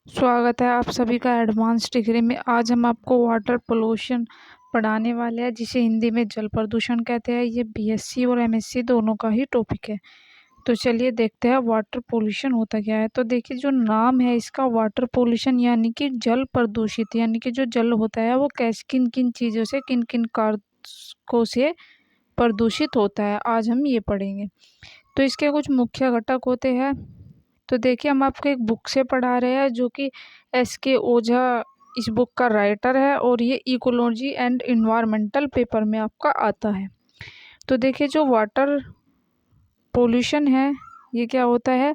स्वागत है आप सभी का एडवांस डिग्री में। आज हम आपको वाटर पोल्यूशन पढ़ाने वाले हैं, जिसे हिंदी में जल प्रदूषण कहते हैं। ये बीएससी और एमएससी दोनों का ही टॉपिक है। तो चलिए देखते हैं वाटर पोल्यूशन होता क्या है। तो देखिए, जो नाम है इसका वाटर पोल्यूशन यानी कि जल प्रदूषित, यानी कि जो जल होता है वो कैसे किन किन चीज़ों से किन किन कारकों से प्रदूषित होता है, आज हम ये पढ़ेंगे। तो इसके कुछ मुख्य घटक होते हैं। तो देखिए, हम आपको एक बुक से पढ़ा रहे हैं जो कि एस के ओझा इस बुक का राइटर है, और ये इकोलॉजी एंड इन्वायरमेंटल पेपर में आपका आता है। तो देखिए, जो वाटर पोल्यूशन है ये क्या होता है,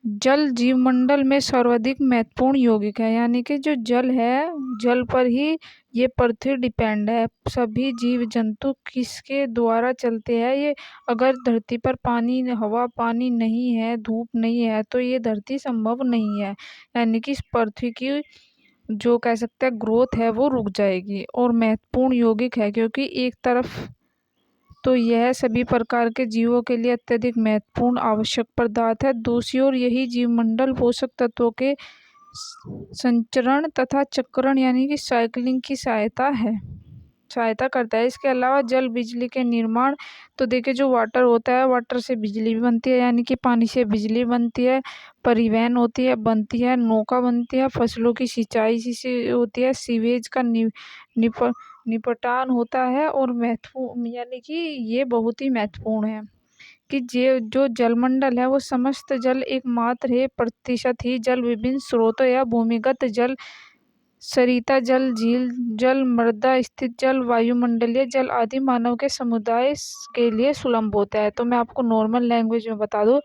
जल जीवमंडल में सर्वाधिक महत्वपूर्ण यौगिक है। यानी कि जो जल है, जल पर ही ये पृथ्वी डिपेंड है। सभी जीव जंतु किसके द्वारा चलते हैं, ये अगर धरती पर पानी हवा पानी नहीं है, धूप नहीं है, तो ये धरती संभव नहीं है। यानी कि इस पृथ्वी की जो कह सकते हैं ग्रोथ है वो रुक जाएगी। और महत्वपूर्ण यौगिक है क्योंकि एक तरफ तो यह सभी प्रकार के जीवों के लिए अत्यधिक महत्वपूर्ण आवश्यक पदार्थ है, दूसरी ओर यही जीवमंडल पोषक तत्वों के संचरण तथा चक्रण यानी कि साइकिलिंग की सहायता करता है। इसके अलावा जल बिजली के निर्माण, तो देखिए, जो वाटर होता है, वाटर से बिजली भी बनती है, यानी कि पानी से बिजली बनती है। परिवहन होती है, बनती है, नौका बनती है, फसलों की सिंचाई इसी से होती है, सीवेज का निप निपटान होता है। और महत्वपूर्ण यानी कि ये बहुत ही महत्वपूर्ण है कि जो जलमंडल है वो समस्त जल एकमात्र है प्रतिशत ही जल विभिन्न स्रोतों या भूमिगत जल, सरिता जल, झील जल, मृदा स्थित जल, वायुमंडलीय जल आदि मानव के समुदाय के लिए सुलभ होता है। तो मैं आपको नॉर्मल लैंग्वेज में बता दूं,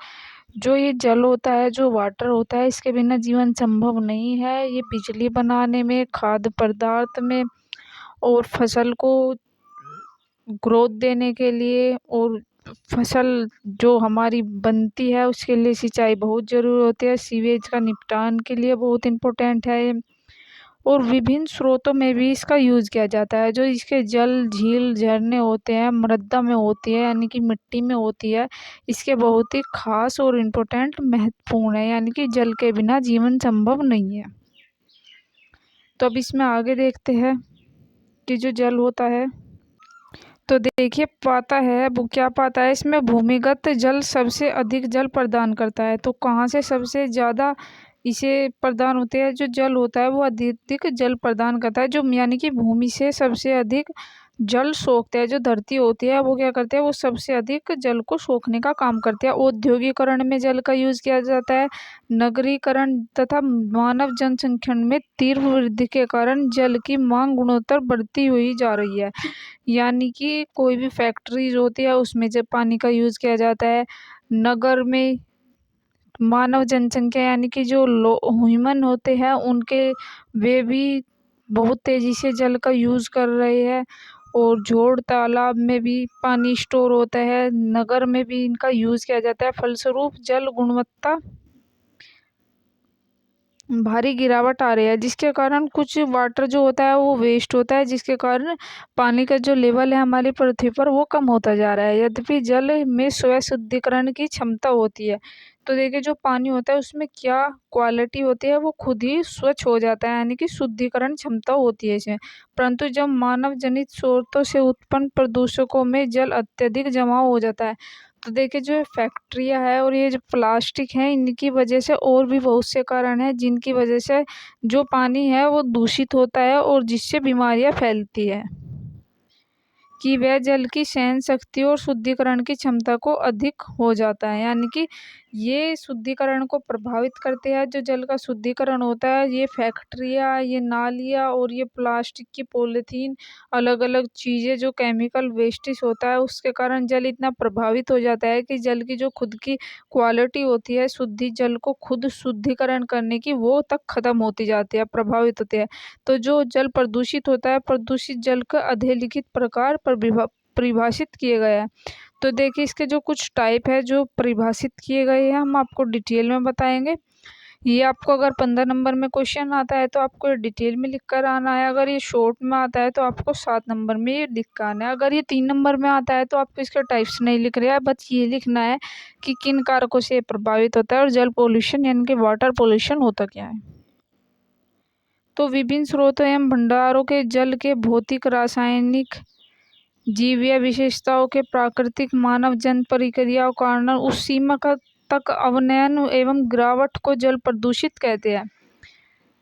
जो ये जल होता है, जो वाटर होता है, इसके बिना जीवन संभव नहीं है। ये बिजली बनाने में, खाद्य पदार्थ में, और फसल को ग्रोथ देने के लिए, और फसल जो हमारी बनती है उसके लिए सिंचाई बहुत ज़रूरी होती है। सीवेज का निपटान के लिए बहुत इम्पोर्टेंट है ये। और विभिन्न स्रोतों में भी इसका यूज़ किया जाता है। जो इसके जल, झील, झरने होते हैं, मृदा में होती है यानी कि मिट्टी में होती है, इसके बहुत ही खास और इम्पोर्टेंट महत्वपूर्ण है। यानी कि जल के बिना जीवन संभव नहीं है। तो अब इसमें आगे देखते हैं कि जो जल होता है, तो देखिए, पाता है वो क्या पाता है, इसमें भूमिगत जल सबसे अधिक जल प्रदान करता है। तो कहाँ से सबसे ज़्यादा इसे प्रदान होते हैं, जो जल होता है वो अधिक जल प्रदान करता है, जो यानी कि भूमि से सबसे अधिक जल सोखते हैं। जो धरती होती है वो क्या करती है, वो सबसे अधिक जल को सोखने का काम करती है। औद्योगिकरण में जल का यूज़ किया जाता है। नगरीकरण तथा मानव जनसंख्या में तीव्र वृद्धि के कारण जल की मांग गुणोत्तर बढ़ती हुई जा रही है। यानी कि कोई भी फैक्ट्रीज होती है उसमें जब पानी का यूज़ किया जाता है। नगर में मानव जनसंख्या यानी कि जो ह्यूमन होते हैं उनके, वे भी बहुत तेज़ी से जल का यूज़ कर रहे हैं। और जोड़ तालाब में भी पानी स्टोर होता है, नगर में भी इनका यूज़ किया जाता है। फलस्वरूप जल गुणवत्ता भारी गिरावट आ रही है, जिसके कारण कुछ वाटर जो होता है वो वेस्ट होता है, जिसके कारण पानी का जो लेवल है हमारी पृथ्वी पर वो कम होता जा रहा है। यद्यपि जल में स्वयं शुद्धिकरण की क्षमता होती है। तो देखिए, जो पानी होता है उसमें क्या क्वालिटी होती है, वो खुद ही स्वच्छ हो जाता है, यानी कि शुद्धिकरण क्षमता होती है इसमें। परंतु जब मानव जनित स्रोतों से उत्पन्न प्रदूषकों में जल अत्यधिक जमाव हो जाता है, तो देखिए, जो फैक्ट्रियाँ है और ये जो प्लास्टिक है, इनकी वजह से और भी बहुत से कारण हैं जिनकी वजह से जो पानी है वो दूषित होता है, और जिससे बीमारियाँ फैलती है कि वह जल की सहन शक्ति और शुद्धिकरण की क्षमता को अधिक हो जाता है। यानी कि ये शुद्धिकरण को प्रभावित करते हैं। जो जल का शुद्धिकरण होता है, ये फैक्ट्रियाँ, ये नालियाँ, और ये प्लास्टिक की पॉलीथीन, अलग अलग चीज़ें, जो केमिकल वेस्टेज होता है उसके कारण जल इतना प्रभावित हो जाता है कि जल की जो खुद की क्वालिटी होती है, शुद्धि जल को खुद शुद्धिकरण करने की, वो तक ख़त्म होती जाती है, प्रभावित होती है। तो जो जल प्रदूषित होता है, प्रदूषित जल का अधोलिखित प्रकार परिभाषित किए गए हैं। तो देखिए, इसके जो कुछ टाइप है जो परिभाषित किए गए हैं, हम आपको डिटेल में बताएंगे ये आपको अगर 15 नंबर में क्वेश्चन आता है तो आपको ये डिटेल में लिख कर आना है। अगर ये शॉर्ट में आता है तो आपको 7 नंबर में ये लिख कर आना है। अगर ये 3 नंबर में आता है तो आपको इसके टाइप्स नहीं लिख रहा है, बस ये लिखना है कि किन कारकों से प्रभावित होता है और जल पोल्यूशन यानी कि वाटर पोल्यूशन होता क्या है। तो विभिन्न स्रोतों एवं भंडारों के जल के भौतिक, रासायनिक, जीवीय विशेषताओं के प्राकृतिक, मानव जन्य प्रक्रियाओं के कारण उस सीमा तक अवनयन एवं गिरावट को जल प्रदूषित कहते हैं।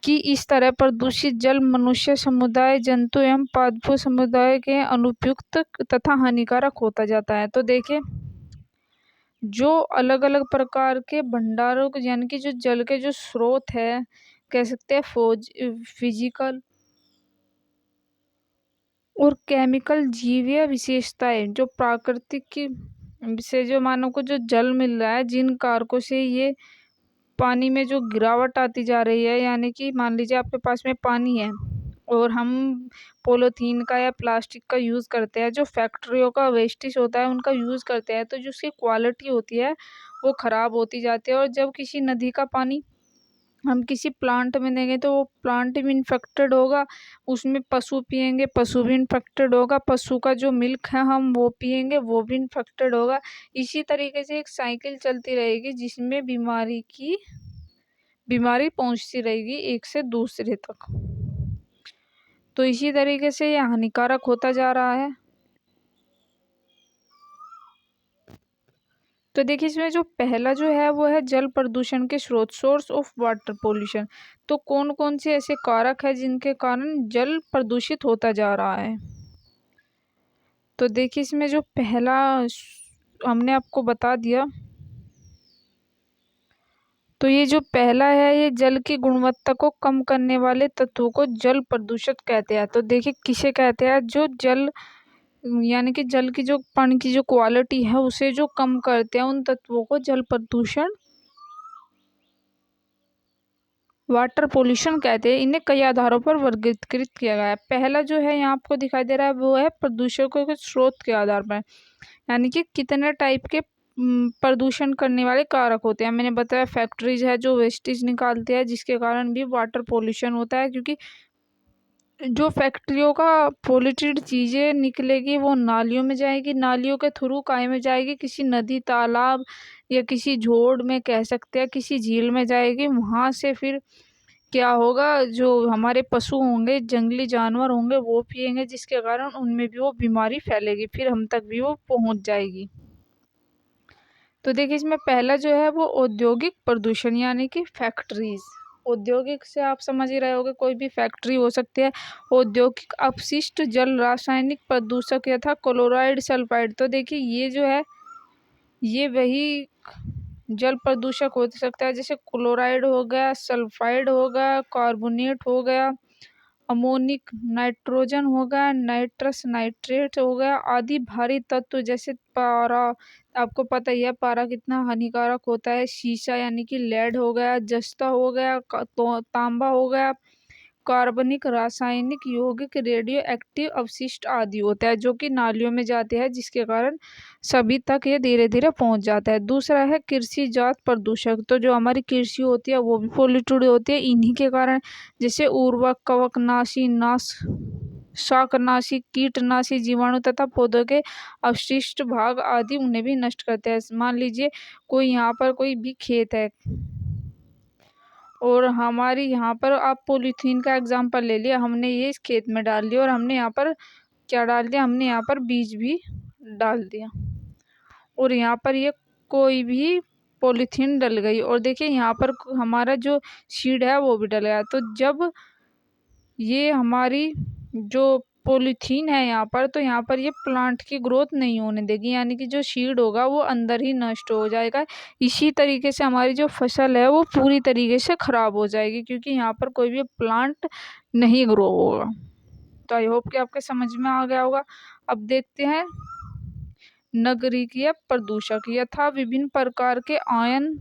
कि इस तरह प्रदूषित जल मनुष्य समुदाय, जंतु एवं पादप समुदाय के अनुपयुक्त तथा हानिकारक होता जाता है। तो देखिए, जो अलग अलग प्रकार के भंडारों यानी कि जो जल के जो स्रोत है, कह सकते हैं फिजिकल और केमिकल जीवीय विशेषताएं, जो प्राकृतिक की से जो मानव को जो जल मिल रहा है, जिन कारकों से ये पानी में जो गिरावट आती जा रही है, यानी कि मान लीजिए आपके पास में पानी है और हम पॉलीथीन का या प्लास्टिक का यूज़ करते हैं, जो फैक्ट्रियों का वेस्टेज होता है उनका यूज़ करते हैं, तो जो उसकी क्वालिटी होती है वो ख़राब होती जाती है। और जब किसी नदी का पानी हम किसी प्लांट में देंगे तो वो प्लांट भी इन्फेक्टेड होगा, उसमें पशु पिएंगे, पशु भी इन्फेक्टेड होगा, पशु का जो मिल्क है हम वो पिएंगे, वो भी इन्फेक्टेड होगा। इसी तरीके से एक साइकिल चलती रहेगी जिसमें बीमारी पहुंचती रहेगी एक से दूसरे तक। तो इसी तरीके से ये हानिकारक होता जा रहा है। तो देखिए, इसमें जो पहला जो है वो है जल प्रदूषण के स्रोत, सोर्स ऑफ वाटर पोल्यूशन। तो कौन कौन से ऐसे कारक है जिनके कारण जल प्रदूषित होता जा रहा है। तो देखिए, इसमें जो पहला हमने आपको बता दिया, तो ये जो पहला है, ये जल की गुणवत्ता को कम करने वाले तत्वों को जल प्रदूषित कहते हैं। तो देखिए, किसे कहते हैं, जो जल यानी कि जल की जो पानी की जो क्वालिटी है उसे जो कम करते हैं, उन तत्वों को जल प्रदूषण, वाटर पोल्यूशन कहते हैं। इन्हें कई आधारों पर वर्गीकृत किया गया है। पहला जो है यहाँ आपको दिखाई दे रहा है वो है प्रदूषकों के स्रोत के आधार पर, यानी कि कितने टाइप के प्रदूषण करने वाले कारक होते हैं। मैंने बताया फैक्ट्रीज है जो वेस्टेज निकालते हैं, जिसके कारण भी वाटर पोल्यूशन होता है, क्योंकि जो फैक्ट्रियों का पॉल्यूटेड चीज़ें निकलेगी वो नालियों में जाएगी, नालियों के थ्रू काय में जाएगी, किसी नदी, तालाब या किसी झोड़ में, कह सकते हैं किसी झील में जाएगी। वहाँ से फिर क्या होगा, जो हमारे पशु होंगे, जंगली जानवर होंगे, वो पिएंगे, जिसके कारण उनमें भी वो बीमारी फैलेगी, फिर हम तक भी वो पहुँच जाएगी। तो देखिए, इसमें पहला जो है वो औद्योगिक प्रदूषण, यानी कि फैक्ट्रीज। औद्योगिक से आप समझ ही रहे होगे, कोई भी फैक्ट्री हो सकती है। औद्योगिक अपशिष्ट जल, रासायनिक प्रदूषक यथा क्लोराइड, सल्फाइड। तो देखिए, ये जो है ये वही जल प्रदूषक हो सकता है, जैसे क्लोराइड हो गया, सल्फाइड हो गया, कार्बोनेट हो गया, अमोनिक नाइट्रोजन हो गया, नाइट्रस नाइट्रेट हो गया, आदि भारी तत्व जैसे पारा। आपको पता ही है पारा कितना हानिकारक होता है। शीशा यानी कि लेड हो गया, जस्ता हो गया, तांबा हो गया, कार्बनिक, रासायनिक, यौगिक, रेडियो एक्टिव अवशिष्ट आदि होता है, जो कि नालियों में जाते हैं, जिसके कारण सभी तक ये धीरे धीरे पहुंच जाता है। दूसरा है कृषि जात प्रदूषक। तो जो हमारी कृषि होती है वो भी पोल्यूटेड होती है इन्हीं के कारण, जैसे उर्वरक, कवकनाशी, शाकनाशी, कीटनाशी, जीवाणु तथा पौधों के अवशिष्ट भाग आदि उन्हें भी नष्ट करते हैं। मान लीजिए कोई यहाँ पर कोई भी खेत है और हमारी यहाँ पर, आप पॉलीथीन का एग्जाम्पल ले लिया, हमने ये इस खेत में डाल दिया और हमने यहाँ पर क्या डाल दिया, हमने यहाँ पर बीज भी डाल दिया और यहाँ पर ये कोई भी पॉलीथीन डल गई और देखिए यहाँ पर हमारा जो सीड है वो भी डल गया। तो जब ये हमारी जो पॉलीथीन है यहाँ पर, तो यहाँ पर ये प्लांट की ग्रोथ नहीं होने देगी, यानी कि जो सीड होगा वो अंदर ही नष्ट हो जाएगा। इसी तरीके से हमारी जो फसल है वो पूरी तरीके से ख़राब हो जाएगी, क्योंकि यहाँ पर कोई भी प्लांट नहीं ग्रो होगा। तो आई होप कि आपके समझ में आ गया होगा। अब देखते हैं नगरीय प्रदूषक। यथा विभिन्न प्रकार के आयन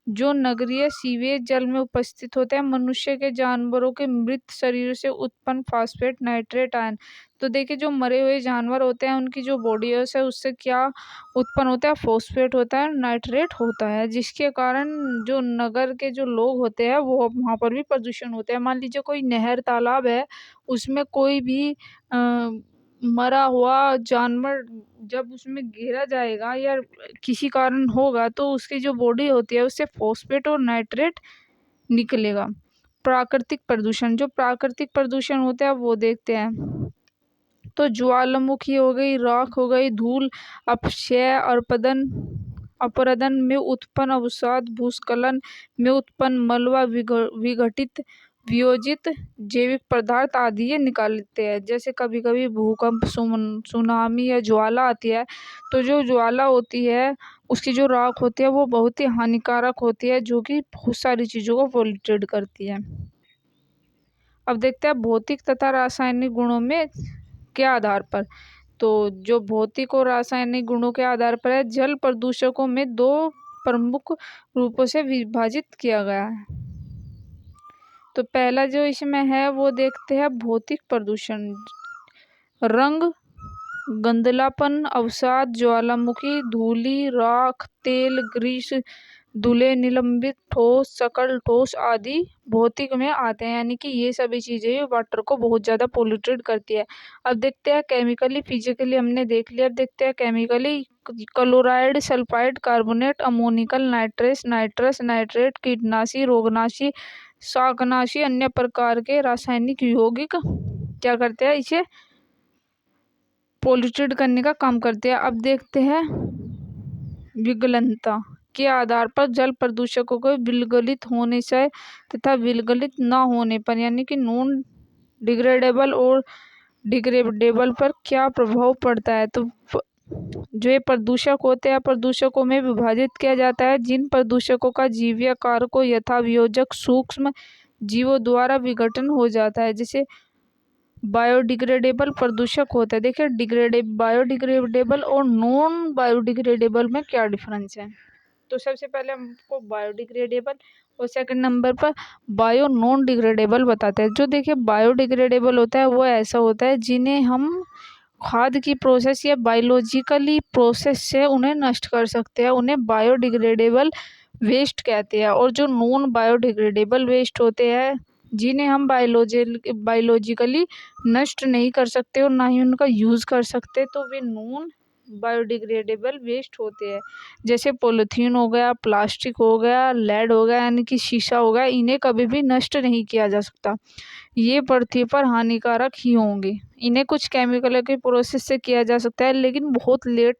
जो नगरीय सीवेज जल में उपस्थित होते हैं मनुष्य के जानवरों के मृत शरीर से उत्पन्न फास्फेट नाइट्रेट आयन। तो देखिए जो मरे हुए जानवर होते हैं उनकी जो बॉडीज है उससे क्या उत्पन्न होता है, फॉस्फेट होता है, नाइट्रेट होता है, जिसके कारण जो नगर के जो लोग होते हैं वो वहाँ पर भी प्रदूषण होते हैं। मान लीजिए कोई नहर तालाब है, उसमें कोई भी मरा हुआ जानवर जब उसमें गिरा जाएगा या किसी कारण होगा तो उसकी जो बॉडी होती है उससे फॉस्फेट और नाइट्रेट निकलेगा। प्राकृतिक प्रदूषण, जो प्राकृतिक प्रदूषण होता है वो देखते हैं तो ज्वालामुखी हो गई, राख हो गई, धूल, अपक्षय, अपरदन में उत्पन्न अवसाद, भूस्खलन में उत्पन्न मलबा, विघटित वियोजित जैविक पदार्थ आदि ये निकालते हैं। जैसे कभी कभी भूकंप, सुनामी या ज्वाला आती है तो जो ज्वाला होती है उसकी जो राख होती है वो बहुत ही हानिकारक होती है, जो कि बहुत सारी चीज़ों को पोल्यूटेड करती है। अब देखते हैं भौतिक तथा रासायनिक गुणों में के आधार पर। तो जो भौतिक और रासायनिक गुणों के आधार पर है, जल प्रदूषकों में दो प्रमुख रूपों से विभाजित किया गया है। तो पहला जो इसमें है वो देखते हैं भौतिक प्रदूषण। रंग, गंधलापन, अवसाद, ज्वालामुखी, धूलि, राख, तेल, ग्रीस, धुले, निलंबित ठोस, सकल ठोस आदि भौतिक में आते हैं, यानी कि ये सभी चीजें वाटर को बहुत ज्यादा पोल्यूटेड करती है। अब देखते हैं केमिकली, फिजिकली हमने देख लिया, अब देखते हैं chemically. Chloride, sulphide, carbonate, ammoniacal, nitrous, nitrate, कीटनाशी, रोगनाशी, शाकनाशी, अन्य प्रकार के रासायनिक यौगिक क्या करते हैं, इसे पोल्यूटेड करने का काम करते हैं। अब देखते हैं विगलनता के आधार पर जल प्रदूषकों को विलगित होने से तथा विलगित न होने पर, यानी कि नॉन डिग्रेडेबल और डिग्रेडेबल पर क्या प्रभाव पड़ता है। तो जो ये प्रदूषक होते हैं प्रदूषकों में विभाजित किया जाता है। जिन प्रदूषकों का जीवीय कारकों यथा वियोजक सूक्ष्म जीवों द्वारा विघटन हो जाता है, जैसे बायोडिग्रेडेबल प्रदूषक होता है। देखिए बायोडिग्रेडेबल और नॉन बायोडिग्रेडेबल में क्या डिफरेंस है। तो सबसे पहले हमको बायोडिग्रेडेबल और सेकंड नंबर पर बायो नॉन डिग्रेडेबल बताते हैं। जो देखिए बायोडिग्रेडेबल होता है वो ऐसा होता है जिन्हें हम खाद की प्रोसेस या बायोलॉजिकली प्रोसेस से उन्हें नष्ट कर सकते हैं, उन्हें बायोडिग्रेडेबल वेस्ट कहते हैं। और जो नॉन बायोडिग्रेडेबल वेस्ट होते हैं जिन्हें हम बायोलॉजिकली नष्ट नहीं कर सकते और ना ही उनका यूज़ कर सकते, तो वे नॉन बायोडिग्रेडेबल वेस्ट होते हैं। जैसे पॉलीथीन हो गया, प्लास्टिक हो गया, लेड हो गया, यानी कि शीशा हो गया, इन्हें कभी भी नष्ट नहीं किया जा सकता, ये पृथ्वी पर हानिकारक ही होंगे। इन्हें कुछ केमिकल की प्रोसेस से किया जा सकता है लेकिन बहुत लेट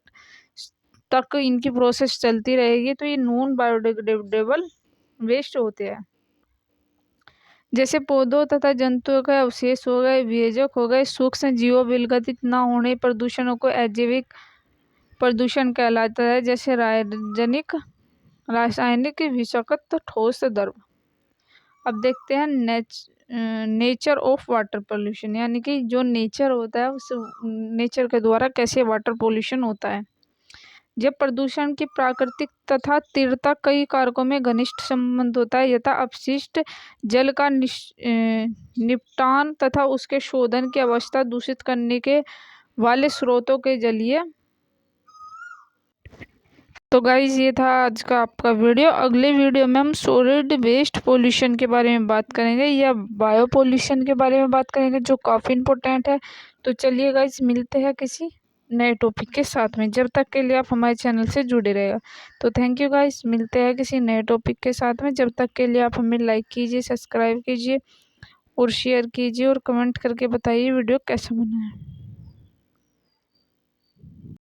तक इनकी प्रोसेस चलती रहेगी, तो ये नॉन बायोडिग्रेडेबल वेस्ट होते हैं। जैसे पौधों तथा जंतुओं के अवशेष हो गए, वियोजक हो गए, सूक्ष्म जीवों विलगित न होने प्रदूषणों को अजैविक प्रदूषण कहलाता है। जैसे रासायनिक विषाक्त ठोस द्रव। अब देखते हैं नेचर ऑफ वाटर पोल्यूशन, यानी कि जो नेचर होता है उस नेचर के द्वारा कैसे वाटर पोल्यूशन होता है। जब प्रदूषण की प्राकृतिक तथा तीव्रता कई कारकों में घनिष्ठ संबंध होता है, यथा अपशिष्ट जल का निपटान तथा उसके शोधन की अवस्था, दूषित करने के वाले स्रोतों के जलीय। तो गाइज ये था आज का आपका वीडियो। अगले वीडियो में हम सॉलिड वेस्ट पोल्यूशन के बारे में बात करेंगे या बायो पोल्यूशन के बारे में बात करेंगे, जो काफ़ी इम्पोर्टेंट है। तो चलिए गाइज मिलते हैं किसी नए टॉपिक के साथ में, जब तक के लिए आप हमारे चैनल से जुड़े रहेगा। तो थैंक यू गाइज, मिलते हैं किसी नए टॉपिक के साथ में, जब तक के लिए आप हमें लाइक कीजिए, सब्सक्राइब कीजिए और शेयर कीजिए और कमेंट करके बताइए वीडियो कैसा बना है।